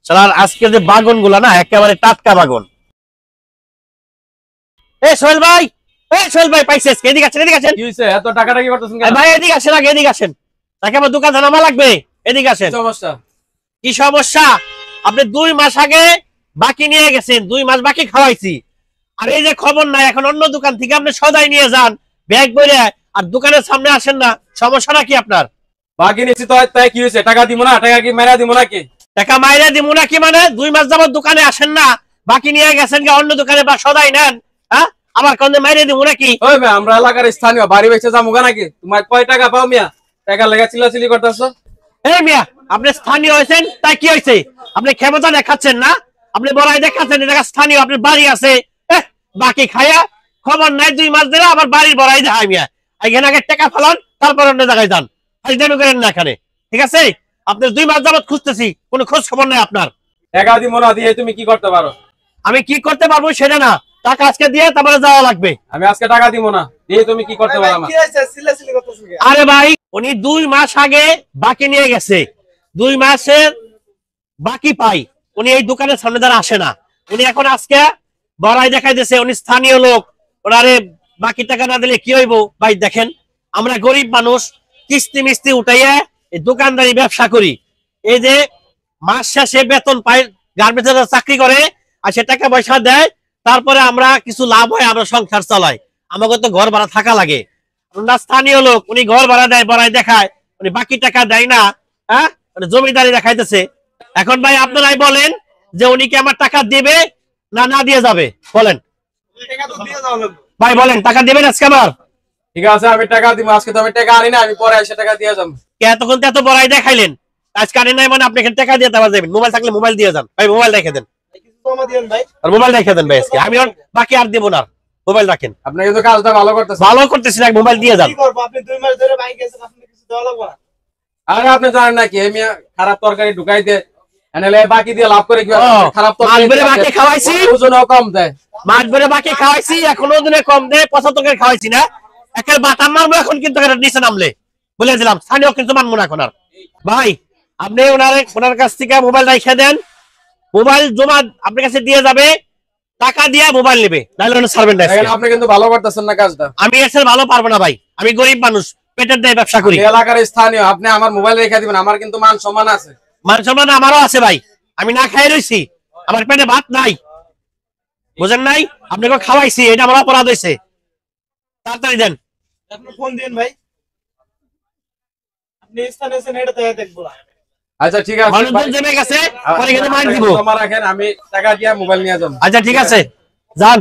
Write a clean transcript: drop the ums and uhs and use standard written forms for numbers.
শালার আজকে যে বাগন গুলা না একেবারে টাটকা বাগন। সোহেল ভাই, সোহেল ভাই পাইছে, এদিকে আসেন, এদিকে আসেন। কি হইছে? এত টাকাটা কি করতেছেন কেন? ভাই এদিকে আসেন, আগে এদিকে আসেন। তাকে আমার দোকান জানামা লাগবে, এদিকে আসেন। সমস্যা কি সমস্যা? আপনি 2 মাস আগে বাকি নিয়ে গেছেন, 2 মাস বাকি খাওয়াইছি। আর এই যে খবর নাই, এখন অন্য দোকান থেকে আপনি সদাই নিয়ে যান ব্যাগ ভরে, আর দোকানের সামনে আসেন না। সমস্যাটা কি আপনার? বাকি নিছি তো, তাই কি হইছে? টাকা দিব না? টাকা কি মেরা দিব নাকি? টাকা মাইরা দিব নাকি মানে? 2 মাস যাবত দোকানে আসেন না, বাকি নিয়ে গেছেন গা অন্য দোকানে বা সদাই নেন, হ্যাঁ? আবার কোন মাইরা দিব নাকি? ওই মে আমরা এলাকার স্থানীয়, বাড়ি বেচে যাবো নাকি? তোমার কয় টাকা পাও মিয়া? টাকা লেগে চিল্লাচিল্লি করতেছো। এই মিয়া, আপনি স্থানীয় হয়েছেন তাই কি হয়েছে? আপনি ক্ষমতা দেখাচ্ছেন না, আপনি বড়াই দেখাচ্ছেন, এটা স্থানীয়, আপনার বাড়ি আছে। বাকি খায়া খবর নাই, 2 মাস ধরে আবার বাড়ির বড়াই দেখায় মিয়া। এখানে আগে টাকা ফেলান, তারপর অন্য জায়গায় যান, ফাইজলামি করেন না এখানে, ঠিক আছে? আপনি 2 মাস যাবত খুঁজতেছি, কোনো খোঁজ খবর নাই আপনার। টাকা দিব না, দিয়ে তুমি কি করতে পারো? আমি কি করতে পারবো সেটা না, টাকা আজকে দিয়ে তারপরে যাওয়া লাগবে। আমি আজকে টাকা দিব না, দিয়ে তুমি কি করতে পারো? আরে ভাই, উনি 2 মাস আগে বাকি নিয়ে গেছে, 2 মাসের বাকি পাই, উনি এই দোকানের সামনে দ্বারা আসে না। উনি এখন আজকে বড়াই দেখাই দিয়েছে, উনি স্থানীয় লোক, ওনারে বাকি টাকা না দিলে কি হইব? ভাই দেখেন, আমরা গরিব মানুষ, কিস্তি মিস্তি উঠাইয়া এই দোকানদারি ব্যবসা করি। এই যে মাস শেষে বেতন পাই, গার্মেন্টসে চাকরি করে, আর সে টাকা পয়সা দেয়, তারপরে আমরা কিছু লাভ হয়, আমরা সংসার চালাই। আমাকে তো ঘর ভাড়া থাকা লাগে। ওনার স্থানীয় লোক, উনি ঘর ভাড়া দেয়, বড়াই দেখায়, উনি বাকি টাকা দেয় না, হ্যাঁ? জমিদারি দেখাইতেছে। এখন ভাই আপনারাই বলেন যে উনি কি আমার টাকা দেবে না না দিয়ে যাবে? বলেন ভাই, বলেন টাকা দেবেন আজকে আমার? ঠিক আছে, আমি টাকা দিব। আজকে তো আমি টাকা আনি না, আমি পরে এসে টাকা দিয়ে যাবো। এতক্ষণ তো এত বড়াই দেখাইলেন, আজকে আনেন নাই মানে আপনি এখানে টাকা দিয়ে দেওয়া যাবেন। মোবাইল থাকলে মোবাইল দিয়ে যান ভাই, মোবাইল রেখে দেন, আর মোবাইল রেখে দেন ভাই। আজকে আমি বাকি আর দেবো না, মোবাইল রাখেন। আপনি কিন্তু কাজটা ভালো করতেছেন। ভালো করতেছি না, মোবাইল দিয়ে যান। আরে আপনি জানেন নাকি, এই মিয়া খারাপ তরকারি ঢুকাই দে, এনলে বাকি দিয়ে লাভ করে কি হবে? খারাপ তরকারি বাকি খাওয়াইছি, ওজনও কম দেয়। মাছ বেড়ে বাকি খাওয়াইছি, এখনো দিনে কম দেয়, 75 খাওয়াইছি না। একের বাটাম মারবো এখন, কিন্তু নিচে নামলে বলে দিলাম, স্থানীয় কিন্তু মানবো না এখন আর। ভাই আপনি ওনার কাছ থেকে মোবাইল রেখে দেন, মোবাইল জমা আপনার কাছে দিয়ে যাবে, টাকা দিয়ে মোবাইল নেবে, নাহলে ওনা ছাড়বেন না। আপনি কিন্তু ভালো করতেছেন না কাজটা। আমি এসে ভালো পারবো না ভাই, আমি গরিব মানুষ, পেটের দায়ে ব্যবসা করি। এলাকার স্থানীয়, আপনি আমার মোবাইল রেখে দিবেন, আমার কিন্তু মান সম্মান আছে। মান সম্মান আমারও আছে ভাই, আমি না খাই রইছি, আমার পেটে ভাত নাই, বুঝেন নাই? আপনাকে খাওয়াইছি, এটা আমার অপরাধ হয়েছে। তাড়াতাড়ি দেন। ফোন দিন ভাই, আপনি স্থানে এসে এটা দেখবো। আচ্ছা ঠিক আছে, মানুষজন জেনে গেছে, পরে কিন্তু মার দিব। তোমার রাখেন, আমি টাকা দিয়ে মোবাইল নিয়ে যাবো। আচ্ছা ঠিক আছে, যান।